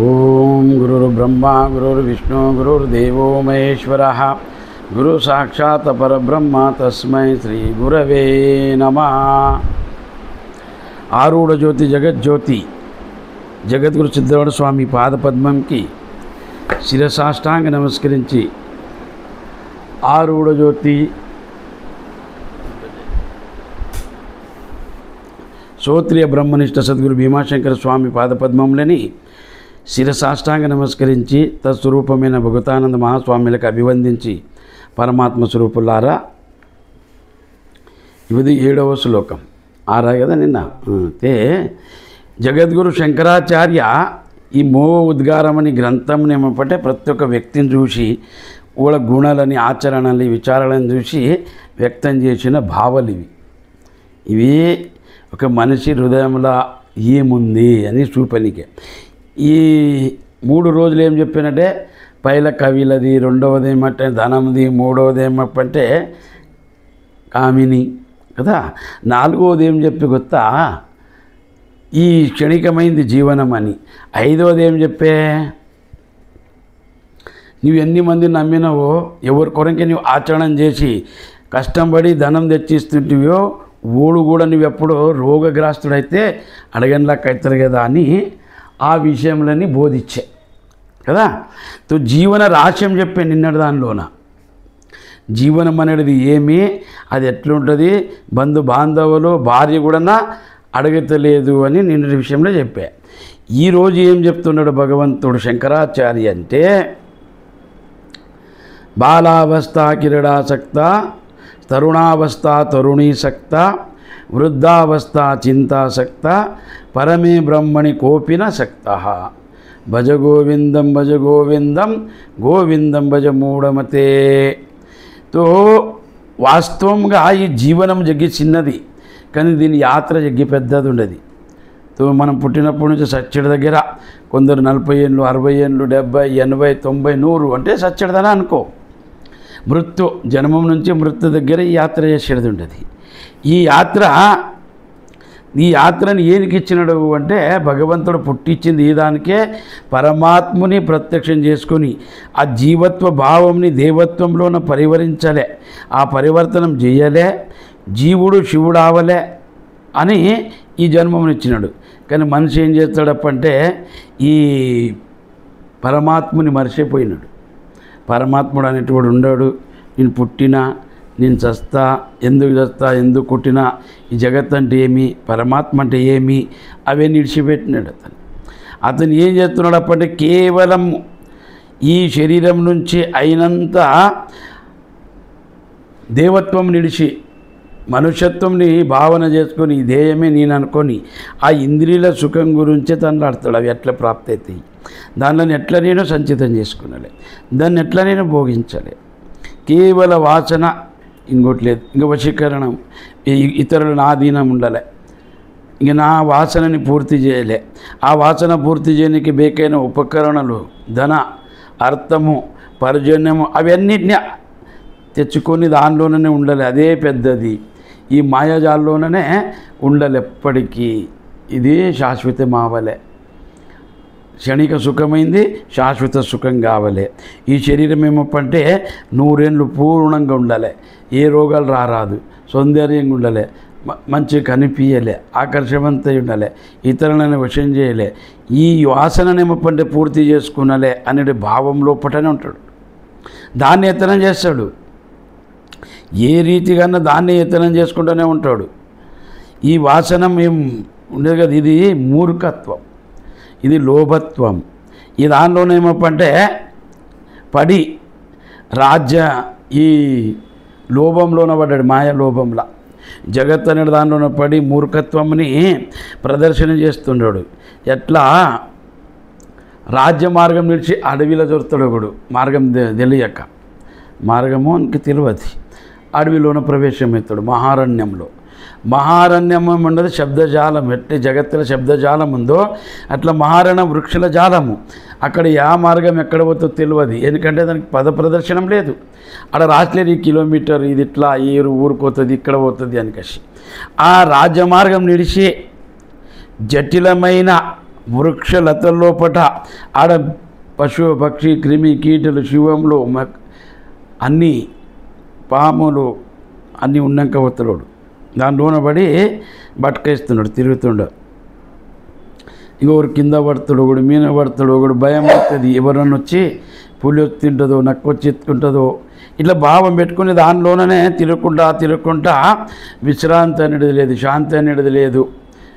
ఓం గురుర్బ్రహ్మ గురుర్విష్ణు గురుర్దేవో మహేశ్వరః గురు సాక్షాత్ పరబ్రహ్మ తస్మై శ్రీ గురవే నమః. ఆరూఢ జ్యోతి జగజ్యోతి జగద్గురు సిద్ధేశ్వర స్వామి పాదపద్మంకి శిరసాష్టాంగ నమస్కరించి ఆరూఢ జ్యోతి శ్రోత్రియ బ్రహ్మనిష్ట సద్గురు భీమాశంకర స్వామి పాదపద్మంలని శిరసాష్టాంగ నమస్కరించి తత్స్వరూపమైన భగవతానంద మహాస్వాములకు అభివందించి పరమాత్మ స్వరూపులారా, ఇది 7వ శ్లోకం. ఆరా కదా నిన్న అయితే జగద్గురు శంకరాచార్య ఈ మోహ ఉద్గారం అని గ్రంథం ఏమంటే ప్రతి ఒక్క వ్యక్తిని చూసి వాళ్ళ గుణాలని ఆచరణని విచారాలను చూసి వ్యక్తం చేసిన భావాలు ఇవి ఒక మనిషి హృదయంలో ఏముంది అని చూపనికే. ఈ 3 రోజులు ఏం చెప్పినట్టే పైల కవిలది, రెండవది ఏమంటే ధనంది, మూడవది ఏమంటే కామిని కదా, 4వది ఏం చెప్పి కొత్త ఈ క్షణికమైంది జీవనం అని, 5వది ఏం చెప్పే నువ్వు ఎన్ని మంది నమ్మినవో ఎవరి కొరకే నువ్వు ఆచరణ చేసి కష్టం పడి ధనం తెచ్చిస్తుంటివో ఓడు కూడా నువ్వెప్పుడు రోగగ్రస్తుడైతే అడగనిలాగా అవుతారు కదా అని ఆ విషయంలోని బోధించే కదా. తో జీవన రహస్యం చెప్పే నిన్నటి దానిలోన జీవనం అనేది ఏమి, అది ఎట్లుంటుంది, బంధు బాంధవులు భార్య కూడా అడగతలేదు అని నిన్నటి విషయంలో చెప్పా. ఈరోజు ఏం చెప్తున్నాడు భగవంతుడు శంకరాచార్య అంటే, బాలావస్థ కిరీడాసక్త, తరుణావస్థ తరుణీసక్త, వృద్ధావస్థ చింతాసక్త, పరమే బ్రహ్మణి కోపిన సక్త, భజ గోవిందం భజ గోవిందం గోవిందం భజ మూఢమతే. తో వాస్తవంగా ఈ జీవనం జగ్గి చిన్నది, కానీ దీని యాత్ర జగ్గి పెద్దది ఉండదు. తో మనం పుట్టినప్పటి నుంచి సచ్చడి దగ్గర కొందరు 40 ఏళ్ళు, 60 ఏళ్ళు, 70, 80, 90, 100 అంటే సచ్చడిదని అనుకో. మృత్యు జన్మం నుంచి మృత్యు దగ్గర ఈ యాత్ర చేసేది ఉండదు. ఈ యాత్రని ఏనికి ఇచ్చినాడు అంటే భగవంతుడు పుట్టించింది ఈ దానికే, పరమాత్ముని ప్రత్యక్షం చేసుకొని ఆ జీవత్వ భావంని దేవత్వంలోన పరివరించలే, ఆ పరివర్తనం చేయలే, జీవుడు శివుడు అవలే అని ఈ జన్మమును ఇచ్చినాడు. కానీ మనిషి ఏం చేస్తాడప్పంటే ఈ పరమాత్ముని మర్చిపోయినాడు. పరమాత్ముడు అనేటువంటి ఉండడు. నేను పుట్టినా, నేను చస్తా, ఎందుకు చస్తా, ఎందుకు పుట్టినా, ఈ జగత్ అంటే ఏమి, పరమాత్మ అంటే ఏమి, అవే నిడిచిపెట్టినాడు. అతను ఏం చేస్తున్నాడు అప్పటి కేవలం ఈ శరీరం నుంచి అయినంత దేవత్వం నిడిచి మనుష్యత్వంని భావన చేసుకొని ఈ ధ్యేయమే నేను అనుకొని ఆ ఇంద్రియుల సుఖం గురించే తనలాడతాడు. అవి ఎట్లా ప్రాప్తి అవుతాయి, దానిలో ఎట్లా నేను సంచితం చేసుకున్నాలే, దాన్ని ఎట్లా నేను భోగించాలి. కేవల వాసన, ఇంకోటి లేదు, ఇంక వశీకరణం, ఇతరులు నా అధీనం ఉండాలి, ఇంక నా వాసనని పూర్తి చేయలే. ఆ వాసన పూర్తి చేయడానికి బేకైన ఉపకరణలు, ధన, అర్థము, పర్జన్యము అవన్నిటిని తెచ్చుకొని దానిలోనే ఉండాలి. అదే పెద్దది. ఈ మాయాజాల్లోనే ఉండాలి ఎప్పటికీ. ఇది శాశ్వతం అవ్వలే. క్షణిక సుఖమైంది శాశ్వత సుఖం కావాలి. ఈ శరీరం ఏమప్పంటే 100 ఏళ్ళు పూర్ణంగా ఉండాలి, ఏ రోగాలు రారాదు, సౌందర్యంగా ఉండాలి, మంచి కనిపించలే, ఆకర్షవంతై ఉండాలి, ఇతరులను వశం చేయలే, ఈ వాసననేమప్పంటే పూర్తి చేసుకున్నాలే అనే భావం లోపటనే ఉంటాడు. దాన్ని యత్నం చేస్తాడు. ఏ రీతిగా దాన్ని యత్నం చేసుకుంటూనే ఉంటాడు. ఈ వాసనం ఏం ఉండదు కదా, ఇది మూర్ఖత్వం, ఇది లోభత్వం. ఈ దానిలోనేమప్పంటే పడి ఈ లోభంలోన పడ్డాడు, మాయ లోభంలా. జగత్ అనే దానిలోన పడి మూర్ఖత్వంని ప్రదర్శన చేస్తున్నాడు. ఎట్లా రాజ్య మార్గం నిలిచి అడవిలో దొరుకుతాడు ఒకడు, మార్గం తెలియక, మార్గము ఇంక తెలియదు, అడవిలోన ప్రవేశమవుతాడు. మహారణ్యం ఉండదు శబ్దజాలం. ఎట్లా జగత్తుల శబ్దజాలం ఉందో అట్లా మహారణ వృక్షల జాలము. అక్కడ యా మార్గం ఎక్కడ పోతుందో తెలియదు, ఎందుకంటే దానికి పద ప్రదర్శనం లేదు. అక్కడ రాట్లేదు ఈ కిలోమీటర్ ఇది ఇట్లా ఈ ఊరికి పోతుంది, ఇక్కడ పోతుంది అని కసి ఆ రాజ్యమార్గం నిడిచి జటిలమైన వృక్షలతల్లోపట ఆడ పశు పక్షి క్రిమి కీటలు శివంలో అన్నీ పాములు అన్నీ ఉన్నాక పోతున్నాడు, దానిలోన పడి బట్కేస్తున్నాడు, తిరుగుతుండ. ఇంకొకరు కింద పడతాడు, ఒకడు మీన పడతాడు, ఒకడు భయం అవుతుంది, ఎవరన్నా వచ్చి పులి వచ్చి తింటుందో నక్కు వచ్చి ఎత్తుకుంటుందో, ఇట్లా భావం పెట్టుకుని దానిలోనే తిరుగుకుంటా విశ్రాంతి అనేది లేదు, శాంతి అనేది లేదు,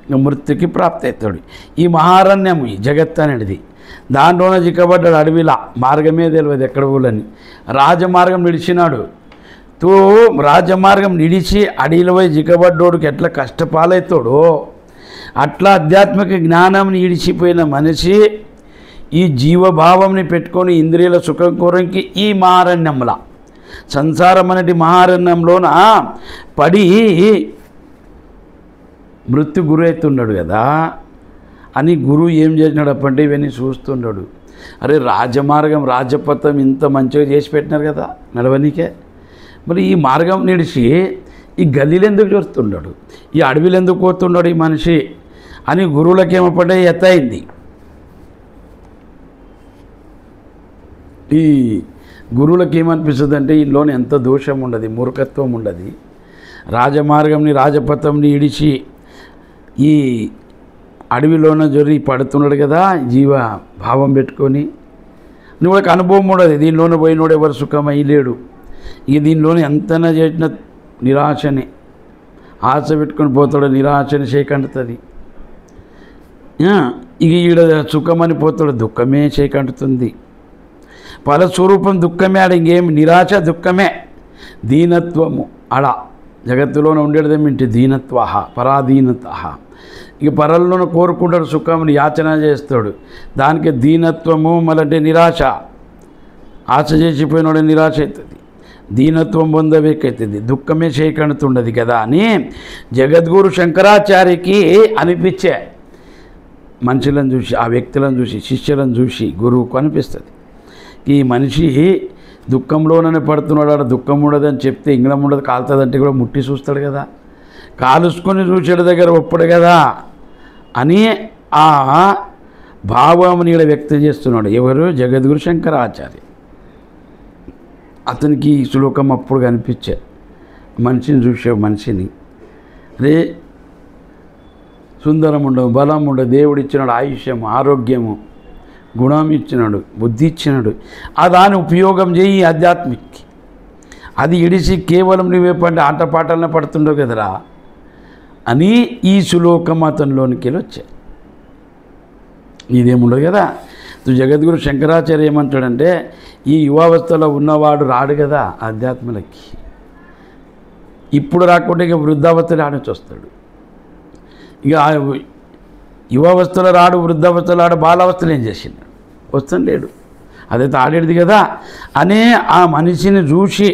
ఇంకా మృత్యుకి ప్రాప్తి అవుతాడు. ఈ మహారణ్యం ఈ జగత్ అనేది దాంట్లోనే చిక్కబడ్డాడు, అడవిలా మార్గమే తెలియదు ఎక్కడ పోలని. రాజమార్గం నిడిచినాడు. రాజమార్గం నిడిచి అడవిలో పోయి చిక్కబడ్డోడికి ఎట్లా కష్టపాలవుతాడో అట్లా ఆధ్యాత్మిక జ్ఞానంని ఇడిచిపోయిన మనిషి ఈ జీవభావంని పెట్టుకొని ఇంద్రియాల సుఖం కోరంకి ఈ మహారణ్యంలా సంసారం అనేది మహారణ్యంలోన పడి మృత్యు గురవుతున్నాడు కదా అని గురువు ఏం చేసినాడు అప్పంటే ఇవన్నీ చూస్తున్నాడు. అరే రాజమార్గం రాజపథం ఇంత మంచిగా చేసి పెట్టినారు కదా నడవనికే, మరి ఈ మార్గం నిడిచి ఈ గల్లీలు ఎందుకు చూస్తున్నాడు, ఈ అడవిలు ఎందుకు పోతున్నాడు ఈ మనిషి అని గురువులకేమపడే ఎత్తయింది. ఈ గురువులకి ఏమనిపిస్తుంది అంటే ఈలోని ఎంత దోషం ఉండదు, మూర్ఖత్వం ఉండదు. రాజమార్గంని రాజపథంని ఇడిచి ఈ అడవిలోన జొరి పడుతున్నాడు కదా జీవ భావం పెట్టుకొని. నువ్వు అనుభవం ఉండదు, దీనిలోనే పోయినోడు ఎవరు సుఖమై లేడు. ఇక దీనిలోనే ఎంతైనా చేసిన నిరాశని ఆశ పెట్టుకొని పోతాడు, నిరాశని చేకంటుతుంది. ఇక ఈడ సుఖమని పోతాడు, దుఃఖమే చేకంటుతుంది. ఫలస్వరూపం దుఃఖమే, ఆడ ఇంకేమి నిరాశ దుఃఖమే. దీనత్వము ఆడ జగత్తులోనే ఉండేదేమిటి దీనత్వ పరాధీనత. ఇక పరల్లోనే కోరుకుంటాడు సుఖంని యాచన చేస్తాడు, దానికి దీనత్వము మళ్ళంటే నిరాశ. ఆశ చేసిపోయినాడు నిరాశ అవుతుంది, దీనత్వం పొందవేకవుతుంది, దుఃఖమే చేయకనుతుండదు కదా అని జగద్గురు శంకరాచార్యకి అనిపించే మనుషులను చూసి ఆ వ్యక్తులను చూసి శిష్యులను చూసి గురువుకు అనిపిస్తుంది ఈ మనిషి దుఃఖంలోనే పడుతున్నాడు, ఆడ దుఃఖం ఉండదని చెప్తే ఇంగ్లం ఉండదు కాలుతుందంటే కూడా ముట్టి చూస్తాడు కదా, కాలుసుకొని చూసేడు దగ్గర ఒప్పుడు కదా అని ఆ భావాన్ని ఇక్కడ వ్యక్తం చేస్తున్నాడు. ఎవరు? జగద్గురు శంకరాచార్య. అతనికి ఈ శ్లోకం అప్పుడు కనిపించే మనిషిని చూసే మనిషిని అదే సుందరం ఉండవు, బలం ఉండవు, దేవుడు ఇచ్చినాడు ఆయుష్యము, ఆరోగ్యము, గుణం ఇచ్చినాడు, బుద్ధి ఇచ్చినాడు. ఆ దాని ఉపయోగం చేయి ఆధ్యాత్మిక్కి. అది ఇడిసి కేవలం నువ్వే పండి ఆటపాటలనే పడుతుండవు కదరా అని ఈ శ్లోకం అతనిలోనికి వెళ్ళి వచ్చాయి. ఇదేముండదు కదా. జగద్గురు శంకరాచార్య ఏమంటాడంటే ఈ యువావస్థలో ఉన్నవాడు రాడు కదా ఆధ్యాత్మలకి, ఇప్పుడు రాకుండా ఇక వృద్ధావస్థలో ఆడొచ్చి వస్తాడు. ఇక యువావస్థలో రాడు, వృద్ధావస్థలో ఆడు, బాలావస్థలో ఏం చేసిండు వస్తాను లేడు, అదైతే ఆడేది కదా అనే ఆ మనిషిని చూసి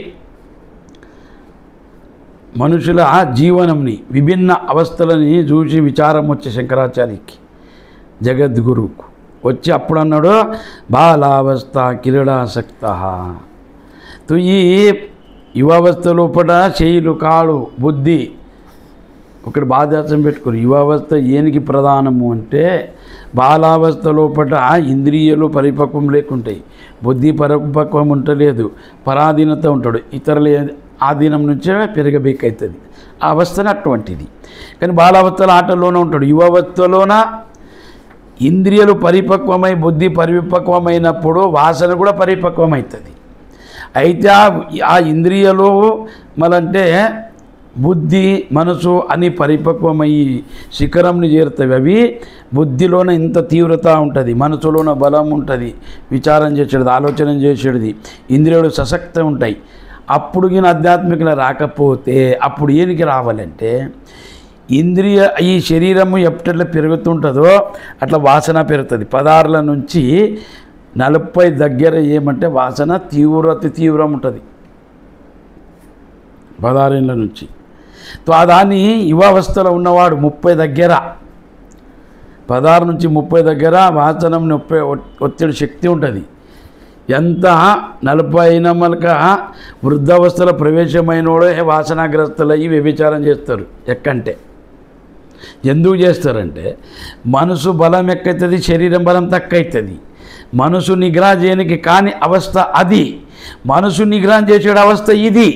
మనుషుల జీవనంని విభిన్న అవస్థలని చూసి విచారం వచ్చే శంకరాచార్యకి జగద్గురువుకు వచ్చి అప్పుడు అన్నాడు బాలావస్థ కిరీడాసక్త. ఈ యువావస్థ లోపల చేయులు కాళ్ళు బుద్ధి ఒకటి బాధ్యాసం పెట్టుకుని యువావస్థ ఏనికి ప్రధానము అంటే బాలావస్థ లోపల ఇంద్రియాలు పరిపక్వం లేకుంటాయి, బుద్ధి పరిపక్వం ఉండలేదు, పరాధీనత ఉంటాడు, ఇతరుల ఆధీనం నుంచే పెరగబేకవుతుంది ఆ అవస్థను అటువంటిది. కానీ బాలావస్థల ఆటల్లోనే ఉంటాడు. యువావస్థలోన ఇంద్రియాలు పరిపక్వమై బుద్ధి పరిపక్వమైనప్పుడు వాసన కూడా పరిపక్వం అవుతుంది. అయితే ఆ ఇంద్రియాలు మళ్ళంటే బుద్ధి మనసు అని పరిపక్వమయ్యి శిఖరంని చేరుతాయి. అవి బుద్ధిలోన ఇంత తీవ్రత ఉంటుంది, మనసులోన బలం ఉంటుంది, విచారం చేసేది, ఆలోచన చేసేది, ఇంద్రియాలు సశక్తం ఉంటాయి. అప్పుడు ఈయన ఆధ్యాత్మికలు రాకపోతే అప్పుడు ఈయనకి రావాలంటే ఇంద్రియ ఈ శరీరము ఎప్పట్లా పెరుగుతుంటుందో అట్లా వాసన పెరుగుతుంది. 16 నుంచి 40 దగ్గర ఏమంటే వాసన తీవ్రం ఉంటుంది 16 ఏళ్ళ నుంచి. దాన్ని యువావస్థలో ఉన్నవాడు 30 దగ్గర 16 నుంచి 30 దగ్గర వాసనం 30 ఒత్తిడి శక్తి ఉంటుంది. ఎంత 40 అయిన మలక వృద్ధావస్థలో ప్రవేశమైనోడే వాసనాగ్రస్తులయ్యి వ్యభిచారం చేస్తారు. ఎక్కంటే ఎందుకు చేస్తారంటే మనసు బలం ఎక్కుతుంది, శరీరం బలం తక్కువ అవుతుంది. మనసు నిగ్రహ చేయనికి కాని అవస్థ అది, మనసు నిగ్రహం చేసే అవస్థ ఇది.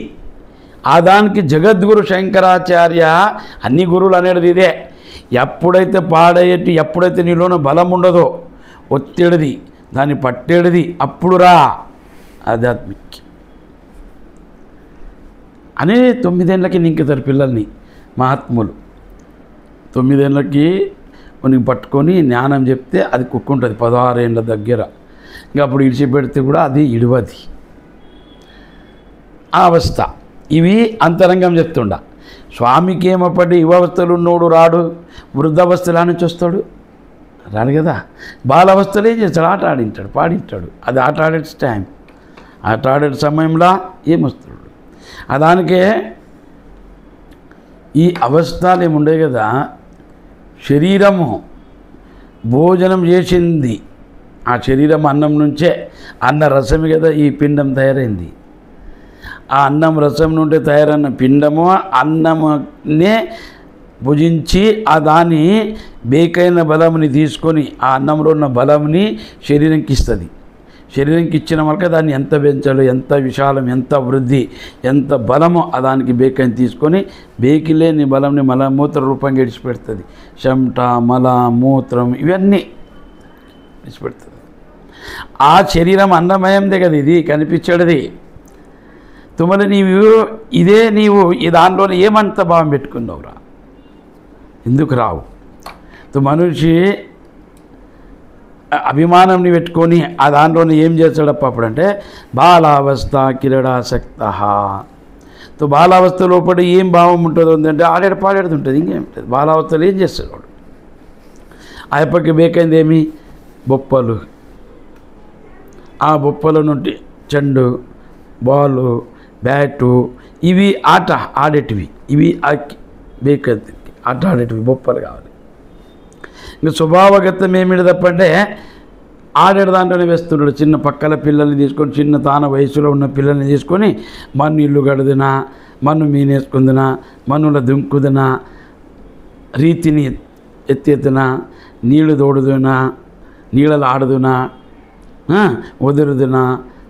ఆ దానికి జగద్గురు శంకరాచార్య అన్ని గురువులు అనేది ఇదే. ఎప్పుడైతే పాడేటి, ఎప్పుడైతే నీలోన బలం ఉండదో, ఒత్తిడిది, దాన్ని పట్టేడిది, అప్పుడు రా ఆధ్యాత్మిక్ అనే 9 ఏళ్ళకి నింకుతారు పిల్లల్ని మహాత్ములు. 9 ఏళ్ళకి కొన్ని పట్టుకొని జ్ఞానం చెప్తే అది కుక్కుంటుంది 16 ఏళ్ళ దగ్గర. ఇంకా అప్పుడు ఇడిచిపెడితే కూడా అది ఇడవది ఆ అవస్థ. ఇవి అంతరంగం చెప్తుండ. స్వామికి ఏమప్పటి యువావస్థలు ఉన్నోడు రాడు, వృద్ధావస్థలా నుంచి వస్తాడు రాడు కదా. బాలావస్థలో ఏం చేస్తాడు? ఆట ఆడింటాడు, పాడింటాడు. అది ఆట ఆడే టైం, ఆట ఆడే సమయంలో ఏమొస్తాడు. దానికే ఈ అవస్థలు ఏముండే కదా. శరీరము భోజనం చేసింది, ఆ శరీరం అన్నం నుంచే, అన్న రసమే కదా ఈ పిండం తయారైంది. ఆ అన్నం రసం నుండి తయారైన పిండము అన్నమునే భుజించి ఆ దాని బేకైన బలంని తీసుకొని ఆ అన్నంలో ఉన్న బలంని శరీరంకి ఇస్తుంది. శరీరంకి ఇచ్చిన వరకు దాన్ని ఎంత పెంచాలో, ఎంత విశాలం, ఎంత వృద్ధి, ఎంత బలమో ఆ దానికి బేకైన తీసుకొని బేకిలేని బలంని మలమూత్ర రూపంగా ఇడిచిపెడుతుంది. చెమట, మల, మూత్రం ఇవన్నీ ఇడిచిపెడుతుంది. ఆ శరీరం అన్నమయందే కదా, ఇది కనిపించేది. తుమ్మల నీవు ఇదే, నీవు ఈ దానిలోనే ఏమంత భావం పెట్టుకున్నావురా? ఎందుకు రావు? మనిషి అభిమానంని పెట్టుకొని ఆ దాంట్లోనే ఏం చేస్తాడప్ప అప్పుడంటే బాలావస్థ క్రీడాసక్త. బాలావస్థ లోపల ఏం భావం ఉంటుందో అంటే ఆడాడు పాడాడుతూ ఉంటుంది, ఇంకేముంటుంది. బాలావస్థలో ఏం చేస్తాడు వాడు? ఆ ఎప్పటికి బేకైంది ఏమి? బొప్పలు. ఆ బొప్పల నుండి చెండు, బాలు, బ్యాటు, ఇవి ఆట ఆడేటివి. ఇవి బేకైంది ఆట ఆడేటివి బొప్పలు కావాలి. ఇంకా స్వభావగతం ఏమిటి తప్పంటే ఆడేడు దాంట్లోనే వేస్తున్నాడు. చిన్న పక్కల పిల్లల్ని తీసుకొని, చిన్న తాన వయసులో ఉన్న పిల్లల్ని తీసుకొని మన్ను ఇల్లు గడుదునా, మన్ను మీనేసుకుందునా, మన్నుల దుంకుదునా, రీతిని ఎత్తెత్తునా, నీళ్లు తోడుదునా, నీళ్ళలు ఆడుదునా, వదురుదునా,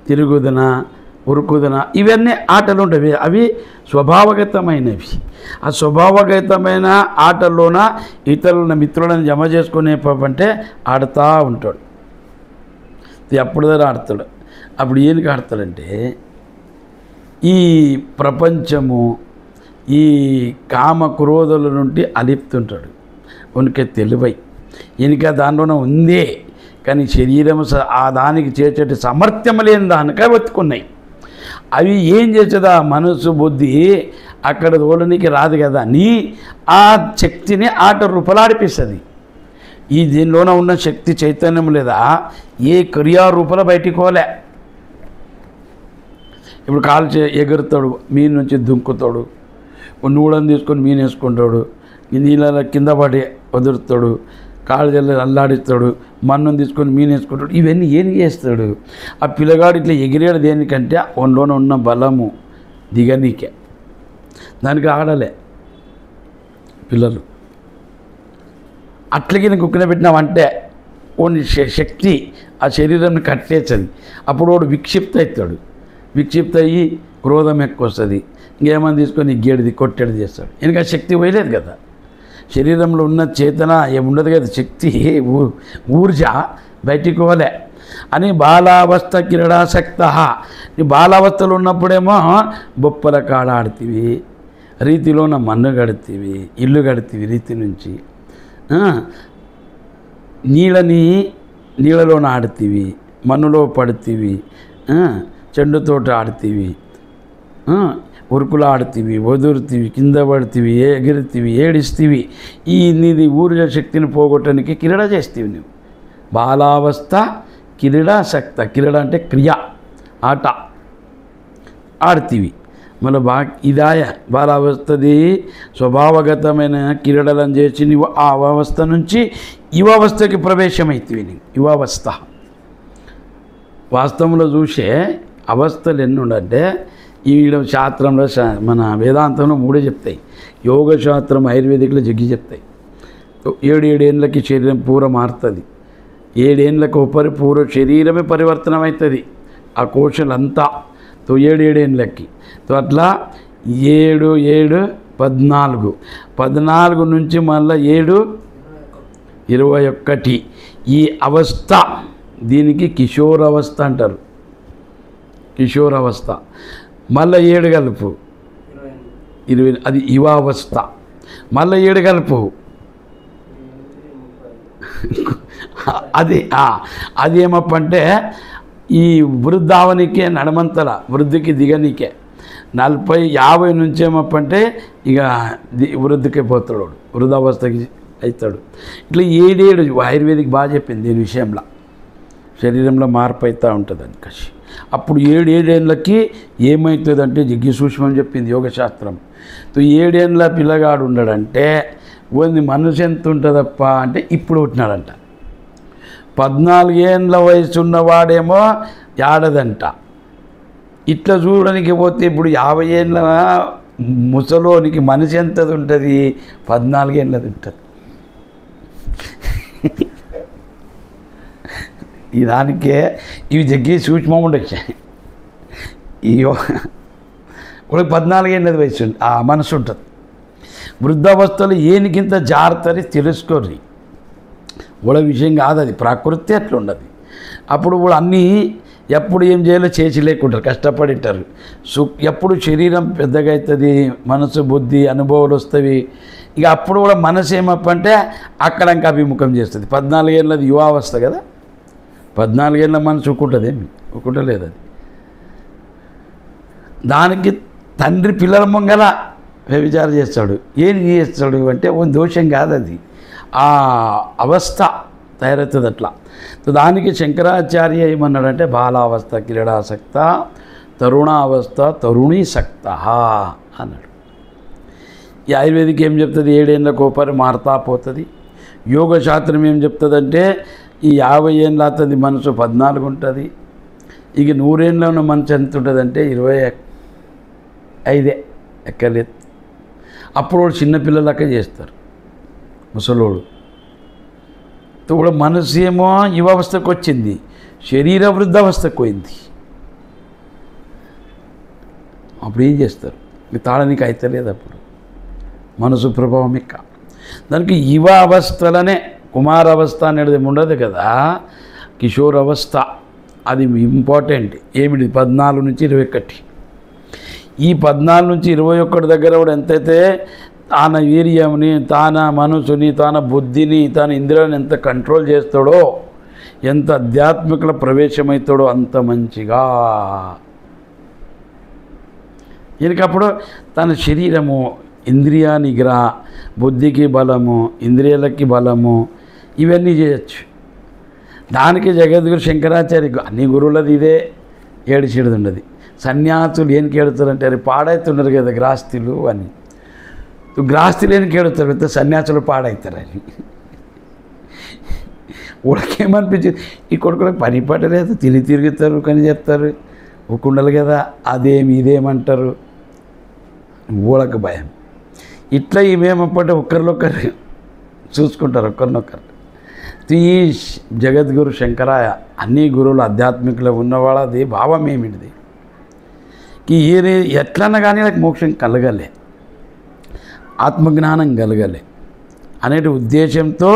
తిరుగుదునా, ఉరుకుదునా, ఇవన్నీ ఆటలు ఉంటాయి. అవి స్వభావగతమైనవి. ఆ స్వభావగతమైన ఆటల్లోన ఇతరుల మిత్రులను జమ చేసుకునే అంటే ఆడుతూ ఉంటాడు. ఎప్పుడు దగ్గర ఆడతాడు. అప్పుడు ఏనికి ఆడతాడంటే ఈ ప్రపంచము, ఈ కామ క్రోధుల నుండి అలిపుతుంటాడు. ఉనికి తెలివై ఈయనక దానిలోనే ఉందే, కానీ శరీరం ఆ దానికి చేసేటి సామర్థ్యం లేని దానికే వెతుకున్నాయి. అవి ఏం చేసేదా? మనసు బుద్ధి అక్కడ తోలనికి రాదు కదా. నీ ఆ శక్తిని ఆట రూపాలు ఆడిపిస్తుంది. ఈ దీనిలోన ఉన్న శక్తి చైతన్యం లేదా ఏ క్రియారూపాల బయటికి పోలే. ఇప్పుడు కాలు ఎగురుతాడు, మీన్ నుంచి దుంకుతాడు, నూడని తీసుకొని మీన్ వేసుకుంటాడు, నీళ్ళ కింద పడి వదులుతాడు, కాళ్ళు జల్లి అల్లాడిస్తాడు, మన్నుని తీసుకొని మీన్ వేసుకుంటాడు. ఇవన్నీ ఏం చేస్తాడు? ఆ పిల్లగాడు ఇట్లా ఎగిరేడు దేనికంటే ఒంట్లోనే ఉన్న బలము దిగనీకే. దానికి ఆడలే పిల్లలు. అట్లకి నేను కుక్కన పెట్టినావంటే కొన్ని శక్తి ఆ శరీరాన్ని కట్టేస్తుంది. అప్పుడు వాడు విక్షిప్త అవుతాడు. విక్షిప్త అయ్యి క్రోధం ఎక్కువ వస్తుంది. ఇంకేమని తీసుకొని గేడిది కొట్టేది చేస్తాడు. ఇంకా శక్తి పోయలేదు కదా. శరీరంలో ఉన్న చేతన ఏముండదు కదా, శక్తి ఊర్జ బయటికి పోలే అని బాలావస్థ క్రీడాసక్త. నీ బాలావస్థలో ఉన్నప్పుడేమో బొప్పల కాడ ఆడుతీవి, రీతిలోన మన్ను గడుతీవి, ఇల్లు గడుతీవి, రీతి నుంచి నీళ్ళలోన ఆడుతీవి, మన్నులో పడుతీవి, చెండుతోట ఆడుతీవి, ఉరుకులు ఆడుతీవి, వదురుతీవి, కింద పడుతీవి, ఎగురుతీవి, ఏడిస్తీవి. ఈ నీది ఊర్జ శక్తిని పోగొట్టడానికి క్రీడ చేస్తీవి నువ్వు. బాలావస్థ క్రీడాసక్త. క్రీడ అంటే క్రియ, ఆట ఆడుతీవి. మళ్ళీ ఇదాయ బాలావస్థది స్వభావగతమైన క్రీడలను చేసి నువ్వు ఆ అవస్థ నుంచి యువావస్థకి ప్రవేశమవుతీవి. నువ్వు యువావస్థ. వాస్తవంలో చూసే అవస్థలు ఎన్ని ఉండంటే ఈ శాస్త్రంలో మన వేదాంతంలో 3 చెప్తాయి. యోగ శాస్త్రం, ఆయుర్వేదిక్లో జగ్గి చెప్తాయి. ఏడేళ్ళకి శరీరం పూర మారుతుంది. 7 ఏళ్ళకి ఉపరి పూర్వ శరీరమే పరివర్తనం అవుతుంది ఆ కోశలంతా. 7 ఏళ్ళకి అట్లా 7 7 14 14 నుంచి మళ్ళీ 7 21 ఈ అవస్థ దీనికి కిషోరవస్థ అంటారు. కిషోరవస్థ మళ్ళీ 7 కలుపు 20 అది యువావస్థ. మళ్ళీ 7 కలుపు అది ఏమప్పంటే ఈ వృద్ధావనికే నడమంతల వృద్ధికి దిగనికే 40 50 నుంచి ఏమప్పంటే ఇక వృద్ధికి పోతాడు, వృద్ధావస్థకి అవుతాడు. ఇట్లా 7 ఆయుర్వేదిక్ బాగా చెప్పింది దీని విషయంలో. శరీరంలో మార్పు అవుతూ ఉంటుంది అని కసి. అప్పుడు 7 ఏళ్ళకి ఏమవుతుందంటే జిగ్గి సూక్ష్మం చెప్పింది యోగశాస్త్రం. 7 ఏళ్ళ పిల్లగాడు ఉన్నాడంటే ఓన్ది మనసు ఎంత ఉంటుందప్ప అంటే ఇప్పుడు పుట్టినాడంట. 14 ఏళ్ళ వయసు ఉన్నవాడేమో ఏడదంట. ఇట్లా చూడడానికి పోతే ఇప్పుడు 50 ఏళ్ళ ముసలోనికి మనసు ఎంతది ఉంటుంది? 14 ఏళ్ళది ఉంటుంది. ఈ దానికే ఇవి జగ్గి సూక్ష్మం ఉండొచ్చు. ఈ వాళ్ళకి 14 ఏళ్ళది వయసు ఆ మనసు ఉంటుంది. వృద్ధావస్థలో ఏనికింత జాగ్రత్తని తెలుసుకోరు. వాళ్ళ విషయం కాదు, అది ప్రకృతి అట్లా ఉండదు. అప్పుడు వాళ్ళు అన్నీ ఎప్పుడు ఏం చేయాలో చేసి లేకుంటారు, కష్టపడింటారు. ఎప్పుడు శరీరం పెద్దగా అవుతుంది, మనసు బుద్ధి అనుభవాలు వస్తాయి. ఇక అప్పుడు కూడా మనసు ఏమప్పంటే అక్కడంక అభిముఖం చేస్తుంది. 14 ఏళ్ళది యువావస్థ కదా. 14 ఏళ్ళ మనసు ఒక్కుంటుందేమి ఒక్కుంటలేదు. అది దానికి తండ్రి పిల్లల ముంగల వ్యభిచారం చేస్తాడు. ఏం చేస్తాడు అంటే ఓ దోషం కాదు, అది ఆ అవస్థ తయారవుతుంది అట్లా. దానికి శంకరాచార్య ఏమన్నాడంటే బాలావస్థ క్రీడాసక్త, తరుణావస్థ తరుణీసక్త అన్నాడు. ఈ ఆయుర్వేదిక్ ఏం చెప్తుంది? 7 ఏళ్ళ కోపరి మారుతా పోతుంది. యోగశాస్త్రం ఏం చెప్తుందంటే ఈ 50 ఏళ్ళ అతది మనసు 14 ఉంటుంది. ఇక 100 ఏళ్ళ ఉన్న మనసు ఎంత ఉంటుందంటే 25 ఎక్కలేదు. అప్పుడు వాడు చిన్నపిల్లలకే చేస్తారు. ముసలోడు కూడా మనసు ఏమో యువావస్థకు వచ్చింది, శరీర వృద్ధావస్థకు పోయింది. అప్పుడు ఏం చేస్తారు? తాళనికి అయితే లేదు. అప్పుడు మనసు ప్రభావం ఇక్క దానికి యువావస్థలనే కుమారావస్థ అనేది ఉండదు కదా, కిషోరవస్థ అది ఇంపార్టెంట్. ఏమిటి? 14 నుంచి 21. ఈ 14 నుంచి 21 దగ్గర కూడా ఎంతైతే తాన వీర్యంని, తాన మనసుని, తాన బుద్ధిని, తాన ఇంద్రియాలను ఎంత కంట్రోల్ చేస్తాడో, ఎంత ఆధ్యాత్మికలో ప్రవేశమవుతాడో అంత మంచిగా. ఈయనకప్పుడు తన శరీరము ఇంద్రియ నిగ్రహ, బుద్ధికి బలము, ఇంద్రియాలకి బలము, ఇవన్నీ చేయొచ్చు. దానికి జగద్గురు శంకరాచార్య అన్ని గురువులది ఇదే ఏడిచేది ఉండదు. సన్యాసులు ఏం కేడుతారంటే అది పాడవుతున్నారు కదా గ్రాస్తులు అని. గ్రాస్తులు ఏం కేడుతారు పెద్ద సన్యాసులు పాడవుతారని. ఊళ్ళకేమనిపించింది, ఈ కొడుకులకు పని పట్టలేదు, తిరుగుతారు కానీ చెప్తారు ఊకుండలు కదా, అదేమి ఇదేమంటారు. ఊళ్ళకు భయం. ఇట్లా ఇవేమప్పంటే ఒకరినొకరు చూసుకుంటారు, ఒకరినొకరు. ఈ జగద్గురు శంకరాయ అన్ని గురువులు ఆధ్యాత్మికలో ఉన్నవాళ్ళది భావం ఏమిటిది? ఈయన ఎట్లన్నా కానీ నాకు మోక్షం కలగలే, ఆత్మజ్ఞానం కలగలే అనే ఉద్దేశంతో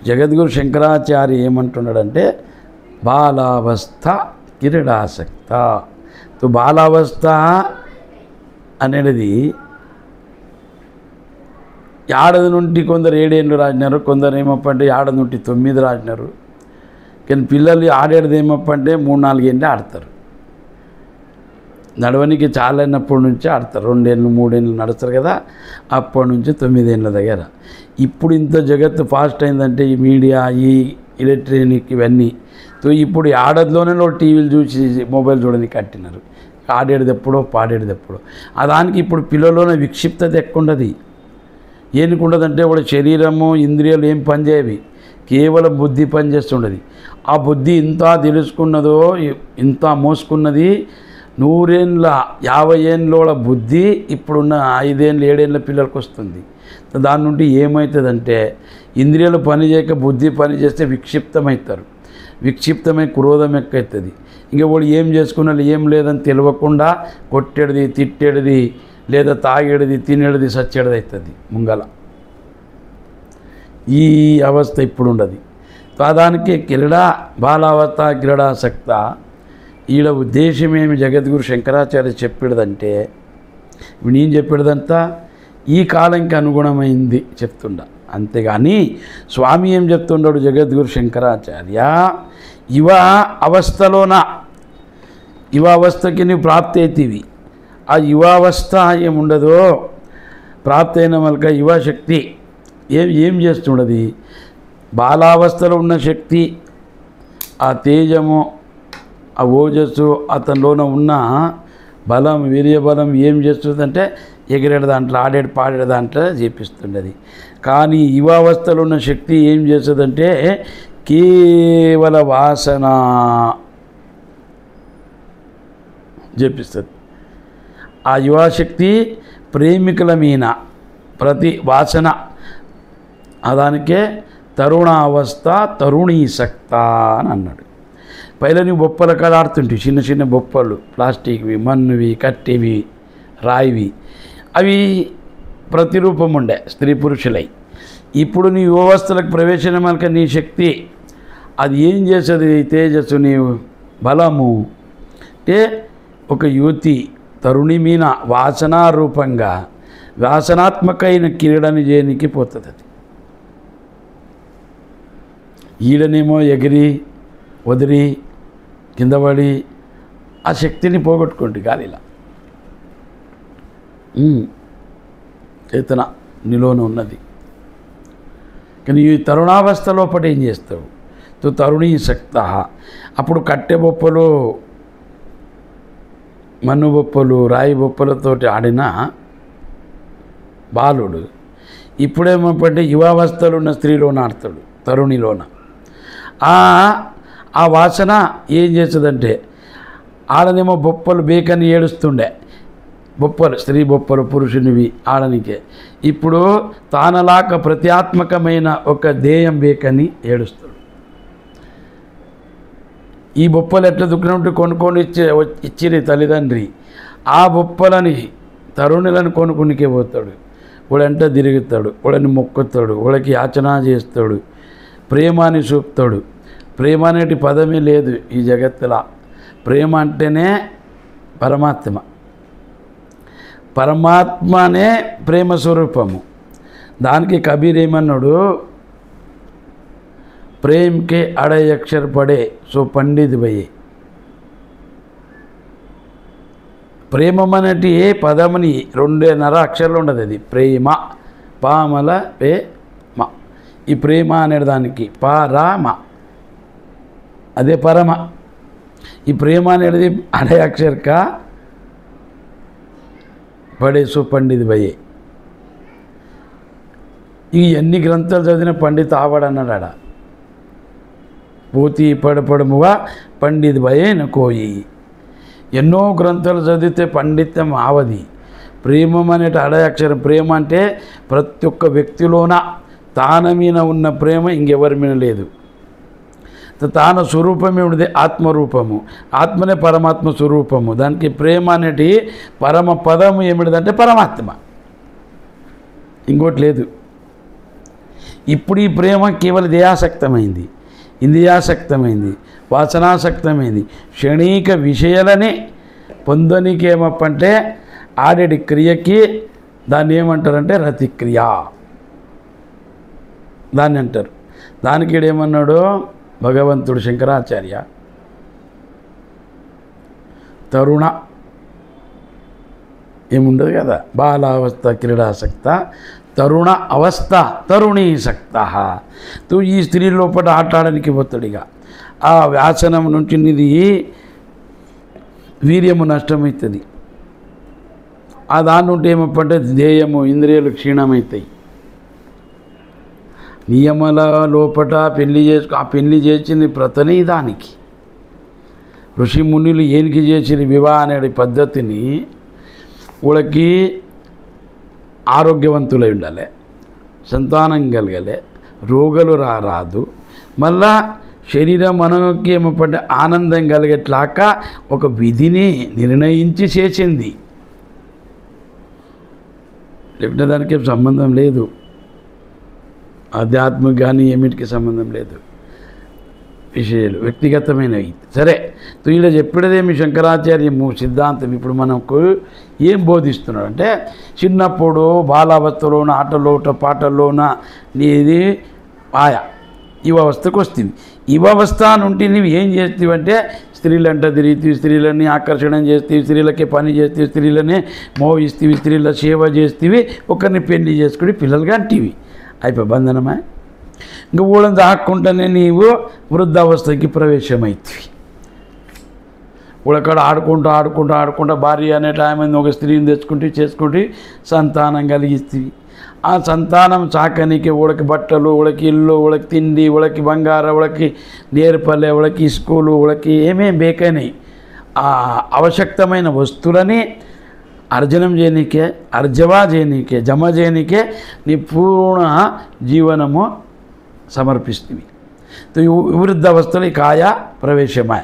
జగద్గురు శంకరాచార్య ఏమంటున్నాడంటే బాలావస్థ క్రీడాసక్త. బాలావస్థ అనేది ఏడాది నుండి కొందరు 7 ఏళ్ళు రాసినారు, కొందరు ఏమప్పంటే ఏడాది నుండి 9 రాసినారు. కానీ పిల్లలు ఆడేది ఏమప్పంటే 3-4 ఏళ్ళే ఆడతారు. నడవనికి చాలైనప్పటి నుంచి ఆడతారు. 2 ఏళ్ళు 3 ఏళ్ళు నడుస్తారు కదా, అప్పటి నుంచి 9 ఏళ్ళ దగ్గర. ఇప్పుడు ఇంత జగత్తు ఫాస్ట్ అయిందంటే ఈ మీడియా, ఈ ఎలక్ట్రానిక్ ఇవన్నీ. ఇప్పుడు ఆడదిలోనే టీవీలు చూసి మొబైల్ చూడని కట్టినారు. ఆడేది ఎప్పుడో పాడేది ఎప్పుడో. దానికి ఇప్పుడు పిల్లల్లోనే విక్షిప్తత ఎక్కువ ఉండదు. ఏనుకుండదంటే వాడు శరీరము ఇంద్రియాలు ఏం పనిచేయవి, కేవలం బుద్ధి పనిచేస్తుండదు. ఆ బుద్ధి ఇంత తెలుసుకున్నదో, ఇంత మోసుకున్నది 100 ఏళ్ళ 50 ఏళ్ళ బుద్ధి ఇప్పుడున్న 5 ఏళ్ళు 7 ఏళ్ళ పిల్లలకు వస్తుంది. దాని నుండి ఏమవుతుందంటే ఇంద్రియాలు పని చేయక బుద్ధి పని చేస్తే విక్షిప్తమవుతారు. విక్షిప్తమై క్రోధం ఎక్కువవుతుంది. ఇంకా వాడు ఏం చేసుకున్నా ఏం లేదని తెలియకుండా కొట్టేది, తిట్టేది, లేదా తాగేది, తినేది, సచ్చేది అవుతుంది ముంగల. ఈ అవస్థ ఇప్పుడు ఉండదు. దానికి క్రీడా బాలావస్థ క్రీడాసక్త. ఈడ ఉద్దేశమేమి జగద్గురు శంకరాచార్య చెప్పేదంటే, నేను చెప్పేదంతా ఈ కాలంకి అనుగుణమైంది చెప్తుండ. అంతేగాని స్వామి ఏం చెప్తుండడు జగద్గురు శంకరాచార్య, యువ అవస్థలోన యువ అవస్థకి నువ్వు ప్రాప్తి అవుతీవి. ఆ యువావస్థ ఏముండదో ప్రాప్తి అయిన మళ్ళక యువశక్తి ఏం చేస్తుండదు. బాలావస్థలో ఉన్న శక్తి, ఆ తేజము, ఆ ఓజస్సు, అతనిలోన ఉన్న బలం, వీర్యబలం ఏం చేస్తుందంటే ఎగిరేడు దాంట్లో, ఆడేడు పాడేడు దాంట్లో చేపిస్తుండది. కానీ యువావస్థలో ఉన్న శక్తి ఏం చేస్తుందంటే కేవల వాసన చేపిస్తుంది. ఆ యువశక్తి ప్రేమికుల మీద ప్రతి వాసన, దానికే తరుణావస్థ తరుణీసక్త అని అన్నాడు. పైన నువ్వు బొప్పల కాడ ఆడుతుంటాయి, చిన్న చిన్న బొప్పలు, ప్లాస్టిక్వి, మన్నువి, కట్టెవి, రాయివి, అవి ప్రతిరూపం ఉండే స్త్రీ పురుషులై. ఇప్పుడు నీ యువవస్థలకు ప్రవేశం కనుక నీ శక్తి అది ఏం చేస్తుంది, తేజస్సు, నీ బలము అంటే ఒక యువతి తరుణి మీద వాసనారూపంగా వాసనాత్మకమైన క్రీడని చేయనికి పోతుంది. అది ఈడనేమో ఎగిరి వదిలి కింద పడి ఆ శక్తిని పోగొట్టుకోండి గాలిలా. చేతన నీలోనే ఉన్నది. కానీ ఈ తరుణావస్థ లోపల ఏం చేస్తావు, తరుణీ శక్త. అప్పుడు కట్టె బొప్పలు, మన్ను బొప్పలు, రాయి బొప్పలతోటి ఆడిన బాలుడు ఇప్పుడేమంటే యువావస్థలో ఉన్న స్త్రీలోన ఆడతాడు, తరుణిలోన. ఆ వాసన ఏం చేస్తుందంటే ఆడనేమో బొప్పలు బేకని ఏడుస్తుండే, బొప్పలు స్త్రీ బొప్పలు పురుషునివి ఆడనికే. ఇప్పుడు తానలాక ప్రత్యాత్మకమైన ఒక దేయం బేకని ఏడుస్తాడు. ఈ బొప్పలు ఎట్లా దుఃఖినట్టు కొనుక్కొని ఇచ్చిరి తల్లిదండ్రి, ఆ బొప్పలని తరుణులను కొనుక్కునికే పోతాడు. వాడంట తిరుగుతాడు, వాడని మొక్కుతాడు, వాడికి యాచన చేస్తాడు, ప్రేమాని చూపుతాడు. ప్రేమ అనేటి పదమే లేదు ఈ జగత్తులో. ప్రేమ అంటేనే పరమాత్మ, పరమాత్మనే ప్రేమ స్వరూపము. దానికి కబీర్ ఏమన్నాడు, ప్రేమ్ కే అడే అక్షర్ పడే సో పండిత్ భయే. ప్రేమం అనేటి ఏ పదమని 2.5 అక్షరాలు ఉండదు. అది ప్రేమ, పామల పే మ. ఈ ప్రేమ అనే దానికి పరమ, అదే పరమ. ఈ ప్రేమ అనేది అడే అక్షర్ కా పడే సో పండిత్ భయే. ఈ ఎన్ని గ్రంథాలు చదివిన పండిత్ ఆవాడన్నాడు ఆడ. పోతి పడపడముగా పండిత్ భయేన కోయి. ఎన్నో గ్రంథాలు చదివితే పండిత్యం ఆవది. ప్రేమం అనేటి అడే అక్షరం. ప్రేమ అంటే ప్రతి ఒక్క వ్యక్తిలోన తాన మీద ఉన్న ప్రేమ ఇంకెవరి మీద లేదు. తాన స్వరూపమే ఉండేది ఆత్మరూపము, ఆత్మనే పరమాత్మ స్వరూపము. దానికి ప్రేమ అనేటి పరమ పదము ఏమిటిదంటే పరమాత్మ, ఇంకోటి లేదు. ఇప్పుడు ఈ ప్రేమ కేవలం దేహాసక్తమైంది, ఇంద్రియాసక్తమైంది, వాసనాసక్తమైంది. క్షణిక విషయాలనే పొందనికి ఏమప్పంటే ఆడేటి క్రియకి దాన్ని ఏమంటారంటే రతిక్రియ దాన్ని అంటారు. దానికి ఏమన్నాడు భగవంతుడు శంకరాచార్య, తరుణ ఏముండదు కదా, బాలావస్థ క్రీడాసక్త, తరుణ అవస్థ తరుణీసక్త. ఈ స్త్రీ లోపల ఆటాడడానికి పోతాడు. ఆ వ్యాసనం నుంచి ఇది వీర్యము నష్టమవుతుంది. ఆ దాని నుండి ఏమప్పంటే ధ్యేయము, ఇంద్రియాలు క్షీణమవుతాయి. నియమాల లోపల ఆ పెళ్లి చేసింది ప్రతని దానికి. ఋషి మునులు ఏనికి చేసిన వివాహ అనే పద్ధతిని వాళ్ళకి ఆరోగ్యవంతులై ఉండాలి. సంతానం కలగలే, రోగాలు రాదు, మళ్ళా శరీరం మనకి ఏమపడ్డ ఆనందం కలిగేట్లాక ఒక విధిని నిర్ణయించి చేసింది. లేకపోతే దానికి సంబంధం లేదు, ఆధ్యాత్మిక కానీ ఏమిటికి సంబంధం లేదు, విషయాలు వ్యక్తిగతమైనవి. సరే, ఇలా చెప్పేదేమి శంకరాచార్య సిద్ధాంతం ఇప్పుడు మనకు ఏం బోధిస్తున్నాడు అంటే, చిన్నప్పుడు బాలావస్థలోన ఆటలోట పాటల్లోన నీది ఆయా యువావస్థకు వస్తుంది. యువావస్థ నుండి నువ్వు ఏం చేస్తావు అంటే స్త్రీలంట తిరిగితే, స్త్రీలని ఆకర్షణ చేస్తేవి, స్త్రీలకే పని చేస్తేవి, స్త్రీలనే మోగిస్తేవి, స్త్రీల సేవ చేస్తేవి, ఒకరిని పెళ్లి చేసుకుని పిల్లలుగా అంటివి, అయిపోయి బంధనమా. ఇంకా ఊళ్ళని దాక్కుంటేనే నీవు వృద్ధావస్థకి ప్రవేశమవుతుంది. ఊళ్ళకాడ ఆడుకుంటూ భార్య అనే టైం ఒక స్త్రీని తెచ్చుకుంటూ చేసుకుంటూ సంతానం కలిగిస్తుంది. ఆ సంతానం చాకనికి ఊళ్ళకి బట్టలు, ఊళ్ళకి ఇల్లు, ఊళ్ళకి తిండి, ఊళ్ళకి బంగారం, ఊళ్ళకి నేర్పల్లె, ఊళ్ళకి స్కూలు, ఊళ్ళకి ఏమేం బేకని ఆ అవశక్తమైన వస్తువులని అర్జనం చేయనీకే, అర్జవా చేయనీకే, జమ చేయనీకే నీ పూర్ణ జీవనము సమర్పిస్తుంది. వృద్ధావస్థలు ఈ కాయా ప్రవేశమాయ,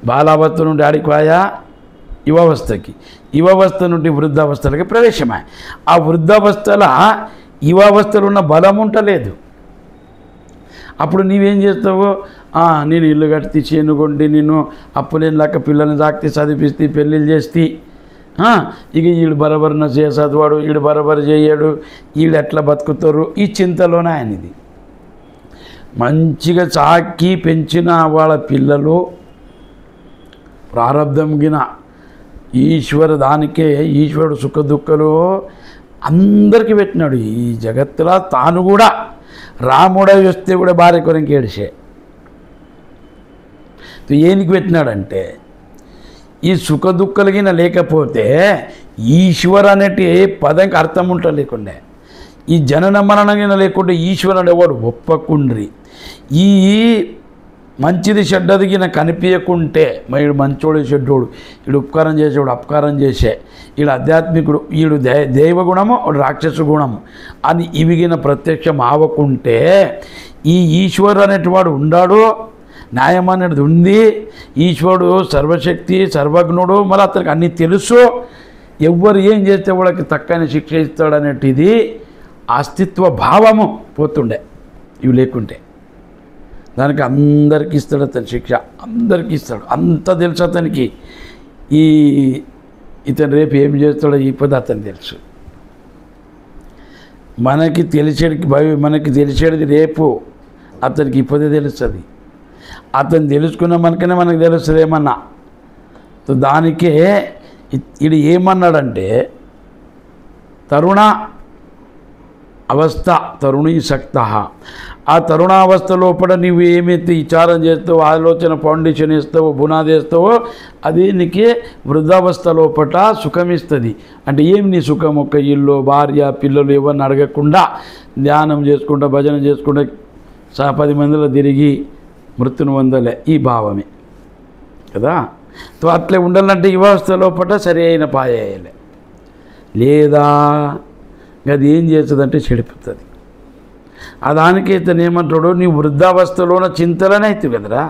బాలావస్థ నుండి ఆడికాయా యువావస్థకి, యువావస్థ నుండి వృద్ధావస్థలకి ప్రవేశమాయ. ఆ వృద్ధావస్థల యువావస్థలో ఉన్న బలం ఉంటలేదు. అప్పుడు నీవేం చేస్తావు, నేను ఇల్లు కట్టి చేనుకొండి, నేను అప్పులేని లెక్క పిల్లల్ని సాక్తి చదివిస్తే పెళ్ళిళ్ళు చేస్తే, ఇక వీడు బరబరిన చదువాడు, వీడు బరబరి చేయడు, వీళ్ళు ఎట్లా బతుకుతారు, ఈ చింతలోనే ఆయనది. మంచిగా చాకి పెంచిన వాళ్ళ పిల్లలు ప్రారంధం గిన ఈశ్వర దానికే ఈశ్వరుడు సుఖ దుఃఖలు అందరికీ పెట్టినాడు. ఈ జగత్తులో తాను కూడా రాముడై వస్తే కూడా భార్య కొరకు ఏడిసే. ఏనికి పెట్టినాడంటే ఈ సుఖ దుఃఖలిగిన లేకపోతే ఈశ్వర అనేటి పదంకి అర్థం ఉంటలేకుండే, ఈ జనన మరణగిన లేకుంటే ఈశ్వరుడు ఎవడు ఒప్పకుండ్రి. ఈ మంచిది చెడ్డదిగిన కనిపించకుంటే వీడు మంచోడు చెడ్డోడు, వీడు ఉపకారం చేసేవాడు అపకారం చేసే, వీడు ఆధ్యాత్మికుడు, వీడు దైవగుణము వాడు రాక్షస గుణము అని ఇవిగిన ప్రత్యక్షం ఆవకుంటే ఈ ఈశ్వరు అనేటివాడు ఉండాడు, న్యాయం అనేది ఉంది. ఈశ్వరుడు సర్వశక్తి సర్వజ్ఞుడు, మళ్ళీ అతనికి అన్నీ తెలుసు, ఎవ్వరు ఏం చేస్తే వాళ్ళకి తక్కని శిక్ష ఇస్తాడనేటిది అస్తిత్వ భావము పోతుండే. ఇవి లేకుంటే దానికి అందరికీ ఇస్తాడు అతని శిక్ష, అందరికీ ఇస్తాడు, అంత తెలుసు అతనికి. ఇతను రేపు ఏం చేస్తాడో ఈ పది అతను తెలుసు. మనకి తెలిసేది రేపు అతనికి ఇప్పదే తెలుస్తుంది. అతను తెలుసుకున్న మనకనే మనకు తెలుస్తుంది ఏమన్నా. దానికే ఇది ఏమన్నాడంటే తరుణ అవస్థ తరుణీ శక్త. ఆ తరుణావస్థ లోపల నీవు ఏమైతే విచారం చేస్తావో, ఆలోచన ఫౌండేషన్ వేస్తావో, బునాది వేస్తావో, అది నీకు వృద్ధావస్థ లోపల సుఖమిస్తుంది. అంటే ఏం నీ సుఖం, ఒక ఇల్లు, భార్య, పిల్లలు ఎవరిని అడగకుండా ధ్యానం చేసుకుంటా, భజన చేసుకుంటా, 10 మందిలో తిరిగి మృత్యును పొందలే, ఈ భావమే కదా. అట్లే ఉండాలంటే యువావస్థ లోపల సరి అయిన పాయేయాలి, లేదా అది ఏం చేస్తుందంటే చెడిపోతుంది. దానికి ఇతను ఏమంటాడు, నీ వృద్ధావస్థలోన చింతలనే అవుతావు కదరా.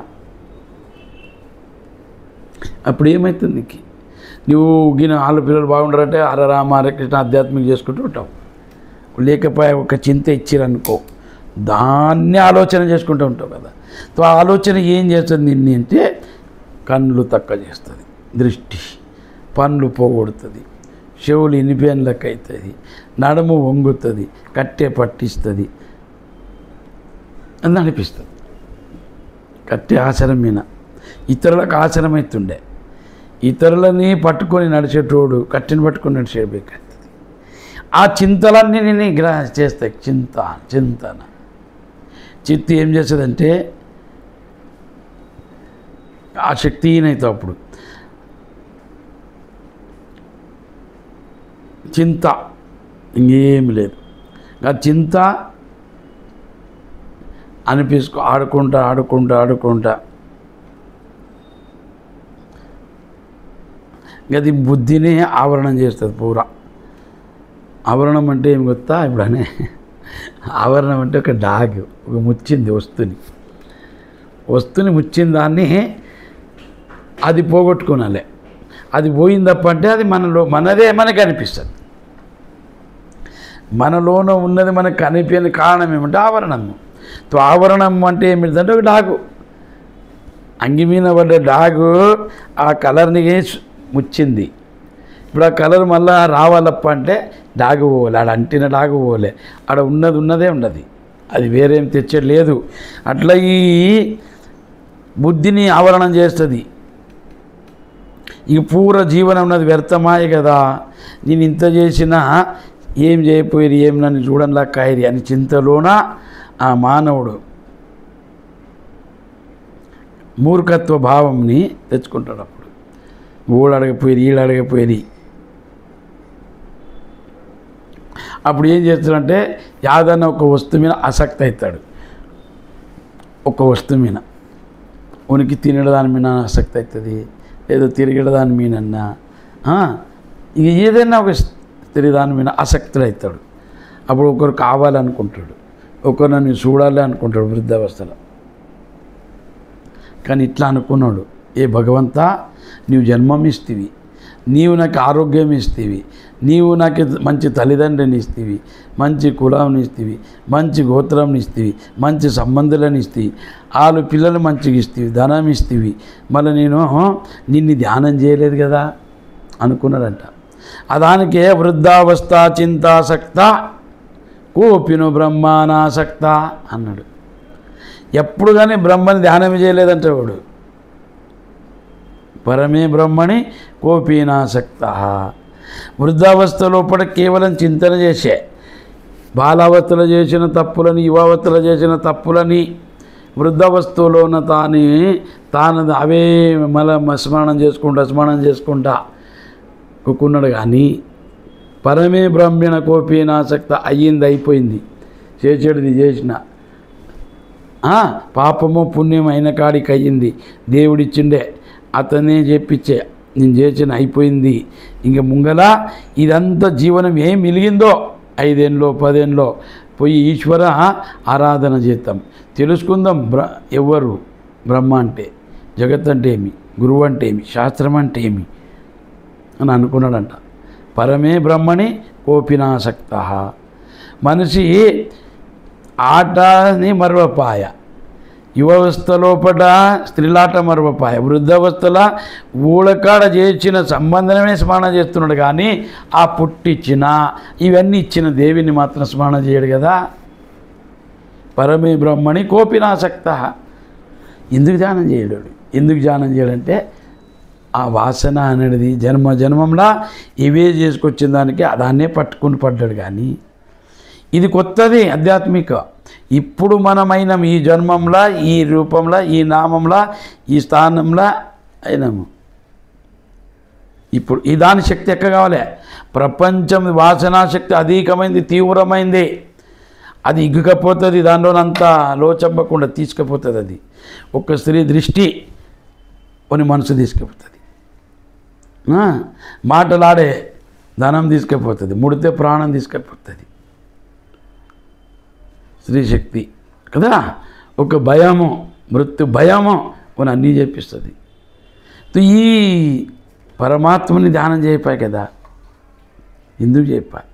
అప్పుడు ఏమవుతుంది నీకు, నువ్వు వాళ్ళ పిల్లలు బాగుండారంటే హర రామ హరే కృష్ణ ఆధ్యాత్మిక చేసుకుంటూ ఉంటావు. లేకపోయా ఒక చింత ఇచ్చిరనుకో, దాన్ని ఆలోచన చేసుకుంటూ ఉంటావు కదా. ఆ ఆలోచన ఏం చేస్తుంది నిన్ను అంటే కళ్ళు తక్కువ చేస్తుంది, దృష్టి, పనులు పోగొడుతుంది, చెవులు ఇనిపేన్లకు అవుతుంది, నడుము వంగుతుంది, కట్టె పట్టిస్తుంది అని అనిపిస్తుంది. కట్టె ఆచరం మీద ఇతరులకు ఆచరం అవుతుండే, ఇతరులని పట్టుకొని నడిచేటోడు కట్టెని పట్టుకొని నడిచేయబోతుంది. ఆ చింతలన్నీ నేను చేస్తాయి. చింతన చిత్తి ఏం చేస్తుందంటే ఆ శక్తిహీనైతే అప్పుడు చింత ఇంకేమి లేదు. ఆ చింత ఆడుకుంటా అది బుద్ధిని ఆవరణం చేస్తుంది పూరా. ఆవరణం అంటే ఏం గుర్తా ఇప్పుడనే ఆవరణం అంటే ఒక డాగ్, ఒక ముచ్చింది వస్తుని ముచ్చిన దాన్ని అది పోగొట్టుకోనాలి. అది పోయిందప్ప అంటే అది మనదే మనకు అనిపిస్తుంది. మనలోన ఉన్నది మనకు కనిపించని కారణం ఏమంటే ఆవరణము. ఆవరణం అంటే ఏమిటంటే ఒక డాగు, అంగి మీద పడ్డ డాగు ఆ కలర్ని ముచ్చింది. ఇప్పుడు ఆ కలర్ మళ్ళీ రావాలప్ప అంటే డాగు పోలే, ఆడ అంటిన డాగు పోలే, ఆడ ఉన్నదే ఉన్నది, అది వేరేం తెచ్చేది లేదు. అట్లా ఈ బుద్ధిని ఆవరణం చేస్తుంది. ఇక పూర జీవనం ఉన్నది వ్యర్థమాయ కదా, నేను ఇంత చేసినా ఏం చేయకపోయేది, ఏం నన్ను చూడంలా కాయరి అని చింతలోన ఆ మానవుడు మూర్ఖత్వ భావంని తెచ్చుకుంటాడు. అప్పుడు ఊడు అడగపోయేది, ఈడు అడగపోయేది. అప్పుడు ఏం చేస్తాడంటే యాదన్న ఒక వస్తువు మీద ఆసక్తి అవుతాడు. ఒక వస్తువు మీద ఉనికి తినడం దాని మీద ఆసక్తి అవుతుంది, ఏదో తిరిగడం దాని మీదన్నా, ఇక ఏదైనా ఒక తిరిగి దాని మీద ఆసక్తులు అవుతాడు. అప్పుడు ఒకరు కావాలనుకుంటాడు, ఒకరు నన్ను చూడాలి అనుకుంటాడు వృద్ధావస్థలో. కానీ ఇట్లా అనుకున్నాడు, ఏ భగవంతా నీవు జన్మం ఇస్తీవి, నీవు నాకు ఆరోగ్యం ఇస్తీవి, నీవు నాకు మంచి తల్లిదండ్రిని ఇస్తీవి, మంచి కులాన్ని ఇస్తీవి, మంచి గోత్రంని ఇస్తీవి, మంచి సంబంధాలను ఇస్తీవి, వాళ్ళు పిల్లలు మంచిగా ఇస్తీవి, ధనం ఇస్తీవి, మళ్ళీ నేను నిన్ను ధ్యానం చేయలేదు కదా అనుకున్నాడంట. దానికే వృద్ధావస్థ చింతాసక్త కోపిను బ్రహ్మానాసక్త అన్నాడు. ఎప్పుడు కానీ బ్రహ్మని ధ్యానం చేయలేదంట వాడు. పరమే బ్రహ్మని కోపీనాసక్త. వృద్ధావస్థ లోపల కేవలం చింతన చేసే, బాలావస్థలో చేసిన తప్పులని, యువావస్థలో చేసిన తప్పులని వృద్ధావస్థలోన తాను అవే మళ్ళీ స్మరణం చేసుకుంటా కుక్కున్నాడు. కానీ పరమే బ్రహ్మణ కోపీనాసక్త అయిపోయింది. చేసేటిది చేసిన పాపము పుణ్యం అయిన కాడికి అయ్యింది, దేవుడిచ్చిండే అతనే చెప్పించే నేను చేసిన అయిపోయింది. ఇంక ముంగల ఇదంతా జీవనం ఏం మిలిగిందో 5 ఏళ్ళలో 10 ఏళ్ళలో పోయి ఈశ్వర ఆరాధన చేద్దాం, తెలుసుకుందాం ఎవరు బ్రహ్మ అంటే, జగత్ అంటే ఏమి, గురువు అంటే ఏమి, శాస్త్రం అంటే ఏమి అని అనుకున్నాడంట. పరమే బ్రహ్మని కోపినాసక్త. మనిషి ఆటని మరవపాయ, యువావస్థ లోపల స్త్రీలాట మరవపాయ, వృద్ధావస్థలో ఊళ్ళకాడ చేసిన సంబంధమే స్మరణ చేస్తున్నాడు. కానీ ఆ పుట్టిచ్చిన ఇవన్నీ ఇచ్చిన దేవిని మాత్రం స్మరణ చేయడు కదా. పరమే బ్రహ్మని కోపినాసక్త. ఎందుకు ధ్యానం చేయడు? ఎందుకు ధ్యానం చేయడంటే ఆ వాసన అనేది జన్మంలా ఇవే చేసుకొచ్చిన దానికి దాన్నే పట్టుకుని పడ్డాడు. కానీ ఇది కొత్తది ఆధ్యాత్మిక. ఇప్పుడు మనమైన ఈ జన్మంలో, ఈ రూపంలో, ఈ నామంలో, ఈ స్థానంలో అయినాము. ఇప్పుడు ఈ దాని శక్తి ఎక్క కావాలి? ప్రపంచం వాసనాశక్తి అధికమైంది, తీవ్రమైంది. అది ఇగ్గుకపోతుంది, దానిలోనంతా లోచంపకుండా తీసుకుపోతుంది. అది ఒక స్త్రీ దృష్టి కొన్ని మనసు తీసుకుపోతుంది, మాటలాడే ధనం తీసుకుపోతుంది, ముడితే ప్రాణం తీసుకుపోతుంది స్త్రీశక్తి కదా. ఒక భయము, మృత్యు భయము కొన్ని అన్నీ చేపిస్తుంది. ఈ పరమాత్మని ధ్యానం చేయిపాయి కదా. ఎందుకు చెప్పాలి?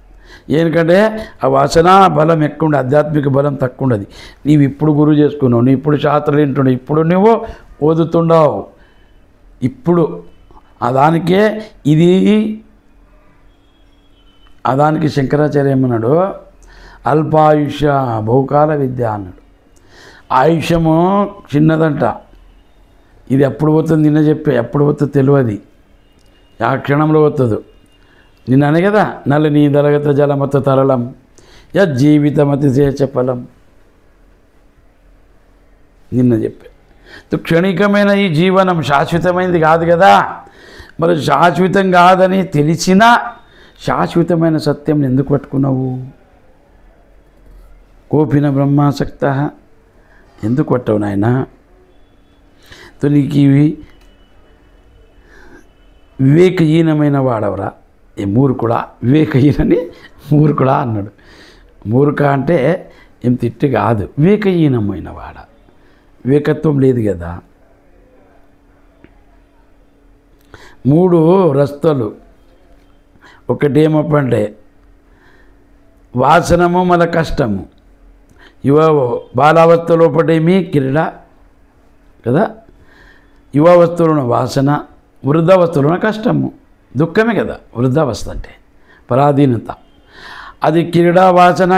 ఎందుకంటే ఆ వాసన బలం ఎక్కువ ఉండదు, ఆధ్యాత్మిక బలం తక్కువ ఉండదు. నీవు ఇప్పుడు గురువు చేసుకున్నావు, నువ్వు ఇప్పుడు శాస్త్రాలు వింటున్నావు, ఇప్పుడు నువ్వు ఓదుతుండవు. ఇప్పుడు దానికే ఇది దానికి శంకరాచార్య ఏమన్నాడు, అల్పాయుష్య బహుకాల విద్య అన్నాడు. ఆయుష్యము చిన్నదంట, ఇది ఎప్పుడు పోతుంది నిన్న చెప్పే, ఎప్పుడు పోతుందో తెలియదు, ఆ క్షణంలో పోతుందో. నిన్న అనే కదా, నల్లని దళగత జలమత తరళం యజ్జీవితమతి శేషఫలం నిన్న చెప్పే. క్షణికమైన ఈ జీవనం శాశ్వతమైనది కాదు కదా. మరి శాశ్వతం కాదని తెలిసినా శాశ్వతమైన సత్యం ఎందుకు పట్టుకున్నావు? కోపిన బ్రహ్మాసక్త ఎందుకు పట్టావు నాయన? నీకు ఇవి వివేకహీనమైన వాడవరా? ఏ మూర్ఖుడా, వివేకహీనని మూర్ఖుడా అన్నాడు. మూర్ఖ అంటే ఏం తిట్టి కాదు, వివేకహీనమైన వాడ, వివేకత్వం లేదు కదా. 3 రస్తలు. ఒకటేమప్పంటే వాసనము మళ్ళీ కష్టము. బాలావస్థ లోపటేమి క్రీడ కదా, యువావస్థలోన వాసన, వృద్ధావస్థలోన కష్టము, దుఃఖమే కదా వృద్ధావస్థ అంటే, పరాధీనత. అది క్రీడా, వాసన,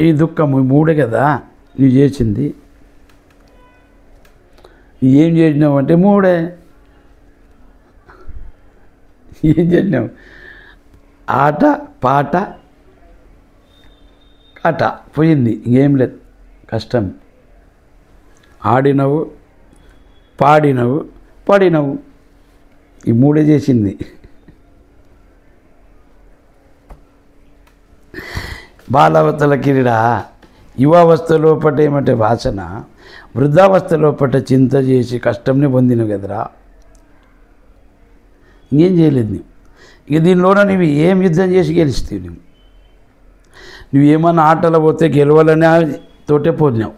ఈ దుఃఖము 3 కదా నువ్వు చేసింది. ఏం చేసినావు అంటే 3. ఏం చేసినావు? ఆట పాట కాట పోయింది, ఇంకేం లేదు. కష్టం. ఆడినవు, పాడినవు, పడినవు, ఈ 3 చేసింది. బాలావస్థల క్రీడ, యువావస్థ లోపట ఏమంటే వాసన, వృద్ధావస్థ లోపట చింత చేసి కష్టంని పొందినవు కదరా. ఇంకేం చేయలేదు నువ్వు. ఇక దీనిలోన నువ్వు ఏం యుద్ధం చేసి గెలుస్తావు? నువ్వేమన్నా ఆటలో పోతే గెలవాలనే తోటే పోతున్నావు.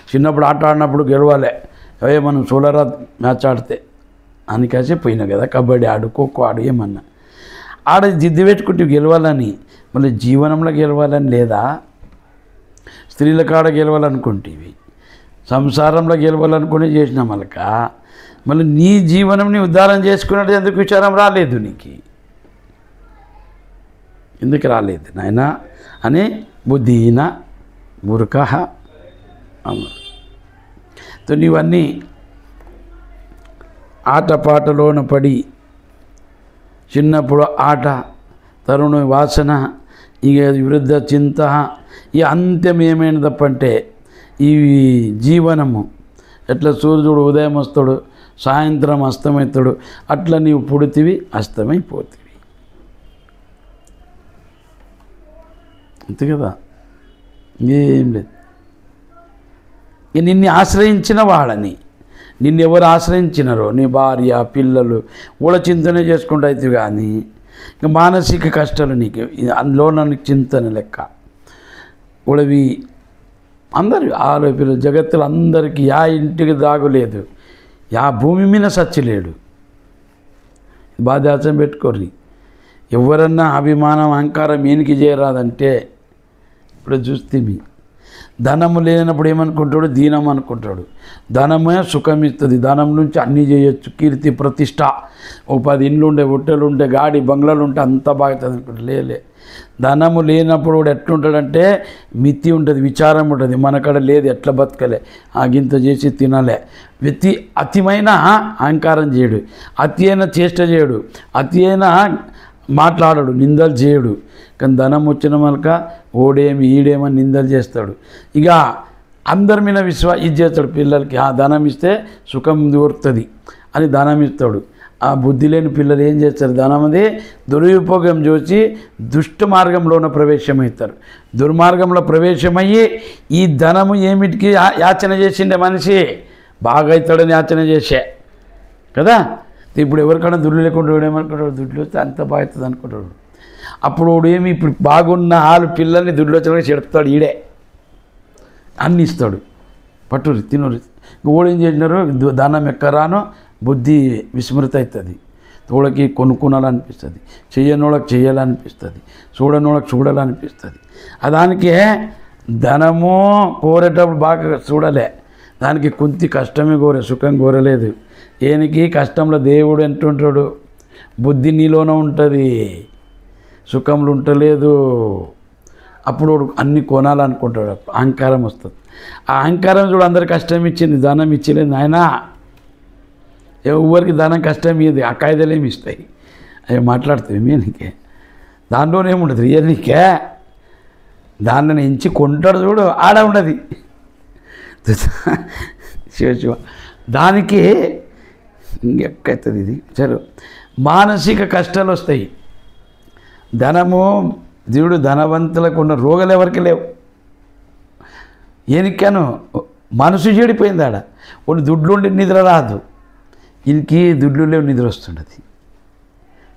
చిన్నప్పుడు ఆట ఆడినప్పుడు గెలవాలే, మనం సోలరా మ్యాచ్ ఆడితే అని కాసే పోయినావు కదా. కబడ్డీ ఆడు, ఖోఖో ఆడు, ఏమన్నా ఆడ జిద్దు పెట్టుకుంటే గెలవాలని, మళ్ళీ జీవనంలో గెలవాలని లేదా? స్త్రీల కాడ గెలవాలనుకుంటేవి, సంసారంలో గెలవాలనుకుని చేసిన మళ్ళీ నీ జీవనంని ఉద్ధారం చేసుకున్నట్టు ఎందుకు విచారం రాలేదు నీకు? ఎందుకు రాలేదు నాయన అని బుద్ధిహీన మూర్ఖ అన్నారు. నీవన్నీ ఆటపాటలోన పడి, చిన్నప్పుడు ఆట, తరుణ వాసన, ఇక విరుద్ధ చింత, ఈ అంత్యం ఏమైనా తప్పంటే ఈ జీవనము ఎట్లా సూర్యుడు ఉదయం వస్తాడు, సాయంత్రం అస్తమవుతాడు, అట్లా నీవు పుడితివి, అస్తమైపోతివి. అంతే కదా, ఏం లేదు. నిన్ను ఆశ్రయించిన వాళ్ళని, నిన్నెవరు ఆశ్రయించినారో నీ భార్య, పిల్లలు కూడా చింతనే చేసుకుంటూ అవుతావు. కానీ ఇంకా మానసిక కష్టాలు నీకు అందులో నీకు చింతన లెక్క. ఉడవి అందరు ఆలోపి జగత్తులు అందరికీ యా ఇంటికి దాగులేదు, యా భూమి మీద సచ్చిలేడు. బాధ్యాసం పెట్టుకోర్రి. ఎవరన్నా అభిమానం అహంకారం ఏనికి చేయరాదంటే ఇప్పుడు చూస్తే ధనము లేనప్పుడు ఏమనుకుంటాడు? దీనం అనుకుంటాడు. ధనమే సుఖం ఇస్తుంది, ధనం నుంచి అన్నీ చేయొచ్చు, కీర్తి ప్రతిష్ట, ఓ 10 ఇండ్లు ఉండే, ఒట్టెలు ఉంటే, గాడి బంగ్లాలు ఉంటే అంత బాగుతుంది అనుకుంటాడు. లేలే, ధనము లేనప్పుడు కూడా ఎట్లుంటాడంటే మితి ఉంటుంది, విచారం ఉంటుంది. మనకాడ లేదు, ఎట్లా బతకలే, గింత చేసి తినాలే. అతిమైన అహంకారం చేయడు, అతి అయిన చేష్ట చేయడు, అతి అయిన మాట్లాడడు, నిందలు చేయడు. కానీ ధనం వచ్చిన మనక ఓడేమి ఈడేమని నిందలు చేస్తాడు. ఇక అందరి మీద ఇది చేస్తాడు. పిల్లలకి ధనం ఇస్తే సుఖం దొరుకుతుంది అని ధనం ఇస్తాడు. ఆ బుద్ధి లేని పిల్లలు ఏం చేస్తారు? ధనం అది దురుపయోగం చూసి దుష్ట మార్గంలోన ప్రవేశమవుతారు. దుర్మార్గంలో ప్రవేశమయ్యి ఈ ధనము ఏమిటికి యాచన చేసిండే మనిషి బాగా అవుతాడని యాచన చేసే కదా. ఇప్పుడు ఎవరికైనా దుడ్లు లేకుండా ఏమనుకుంటాడు? దుడ్లు వస్తే అంత బాగుతుంది అనుకుంటాడు. అప్పుడు ఏమి ఇప్పుడు బాగున్న వాళ్ళు పిల్లల్ని దుడ్లు వచ్చిన చెడుపుతాడు. ఈడే అన్ని ఇస్తాడు, పట్టురు తినరు. ఓడు ఏం చేసినారు? ధనం ఎక్కరానో బుద్ధి విస్మృత అవుతుంది. తోడకి కొనుక్కోనాలనిపిస్తుంది, చెయ్యనోళ్ళకి చేయాలనిపిస్తుంది, చూడనోళ్ళకి చూడాలనిపిస్తుంది. దానికే ధనము కోరేటప్పుడు బాగా చూడలే, దానికి కొంత కష్టమే కోరే, సుఖం కోరలేదు. ఏనికి కష్టంలో దేవుడు ఎంటుంటాడు? బుద్ధి నీలోనే ఉంటుంది, సుఖంలో ఉండలేదు. అప్పుడు అన్నీ కొనాలనుకుంటాడు, అహంకారం వస్తుంది. ఆ అహంకారం చూడు అందరికి కష్టం ఇచ్చింది, ధనం ఇచ్చలేదు. ఆయన ఎవరికి ధనం కష్టం ఇయ్యదు, ఆ కాయిదాలేమి ఇస్తాయి. అవి మాట్లాడుతాయి మీనికే, దాంట్లోనేముండదు రియల్నికే. దాన్ని ఎంచి కొంటాడు చూడు, ఆడ ఉండదు. శివ దానికి ఇంకెక్కవుతుంది ఇది. చలో, మానసిక కష్టాలు వస్తాయి. ధనము దేవుడు ధనవంతులకు ఉన్న రోగాలు ఎవరికి లేవు. ఏనికాను మనసు చెడిపోయింది. ఆడ కొన్ని దుడ్లు ఉండి నిద్ర రాదు, ఇంకి దుడ్లు లేవు నిద్ర వస్తుండది.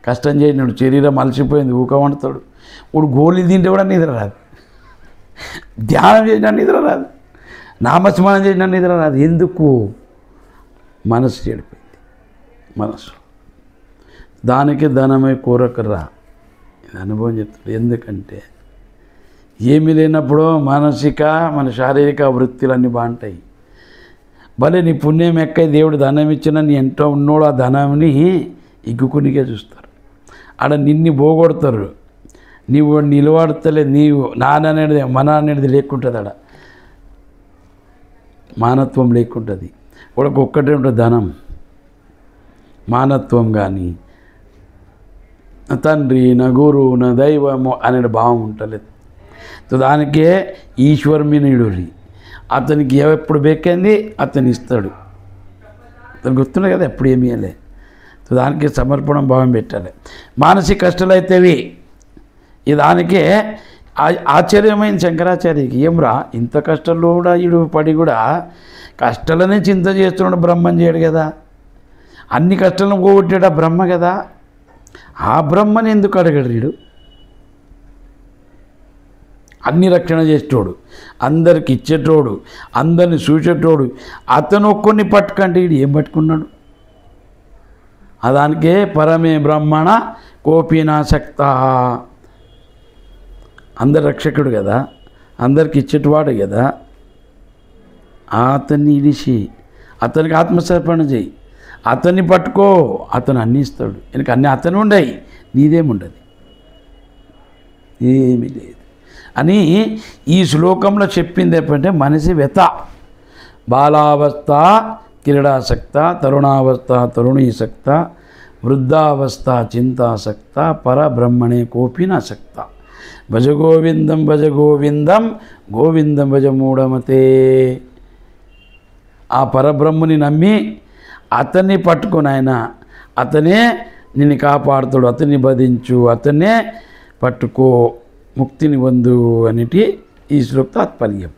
కష్టం చేసినాడు, శరీరం అలసిపోయింది, ఊక వండుతాడు. ఇప్పుడు గోళీలు తింటే కూడా నిద్ర రాదు, ధ్యానం చేసినా నిద్ర రాదు, నామస్మరణ చేసినా నిద్ర రాదు. ఎందుకు? మనసు చెడిపోయింది. మనసు దానికి ధనమై కోరకరా, ఇది అనుభవం చెప్తాడు. ఎందుకంటే ఏమీ లేనప్పుడు మానసిక మన శారీరక వృత్తులన్నీ బాగుంటాయి. భలే నీ పుణ్యం ఎక్కై దేవుడు ధనం ఇచ్చినా నీ ఎంతో ఉన్నోడు ఆ ధనాన్ని ఇగ్గుకునికే చూస్తారు. ఆడ నిన్ను పోగొడతారు, నీవు నిలబడతలే, నీవు నాన్ననేది మన అనేది లేకుంటుంది. ఆడ మానత్వం లేకుంటుంది. ఒక్కటే ఉంటుంది ధనం. మానత్వం కానీ తండ్రి నా గురువు నా దైవము అనే భావం ఉంటలేదు. దానికే ఈశ్వరమీనుడి అతనికి ఎప్పుడు బెక్కింది అతను ఇస్తాడు. అతను గుర్తున్నాయి కదా, ఎప్పుడు ఏమీ ఇవ్వలే. దానికి సమర్పణం భావం పెట్టాలి. మానసిక కష్టాలు అయితేవి ఈ దానికే ఆశ్చర్యమైన శంకరాచార్యకి, ఏమ్రా ఇంత కష్టాలు కూడా ఈడు పడి కూడా కష్టాలనే చింత చేస్తున్నాడు, బ్రహ్మం చేయడు కదా, అన్ని కష్టాలను పోగొట్టాడు ఆ బ్రహ్మ కదా, ఆ బ్రహ్మని ఎందుకు అడగడు వీడు? అన్ని రక్షణ చేసేటోడు, అందరికి ఇచ్చేటోడు, అందరిని చూసేటోడు, అతను ఒక్కొని పట్టుకంటే వీడు ఏం పట్టుకున్నాడు? దానికే పరమే బ్రహ్మణ కోపినాసక్త, అందరి రక్షకుడు కదా, అందరికి ఇచ్చేటవాడు కదా, అతన్ని ఇడిచి అతనికి ఆత్మసమర్పణ చేయి, అతన్ని పట్టుకో, అతను అన్నీ ఇస్తాడు. ఎందుకు అన్నీ అతను ఉండయి, నీదేముండదు, ఏమీ లేదు అని ఈ శ్లోకంలో చెప్పింది. ఏంటంటే మనిషి వ్యత, బాలావస్థ క్రీడాసక్త, తరుణావస్థ తరుణీసక్త, వృద్ధావస్థ చింతాసక్త, పరబ్రహ్మణే కోపినాసక్త. భజ గోవిందం భజ గోవిందం గోవిందం భజ మూఢమతే. ఆ పరబ్రహ్ముని నమ్మి అతన్ని పట్టుకొని ఆయన అతనే నిన్ను కాపాడుతాడు, అతన్ని బధించు, అతన్నే పట్టుకో, ముక్తిని పొందు అనేటి ఈ శ్లోక తాత్పర్యం.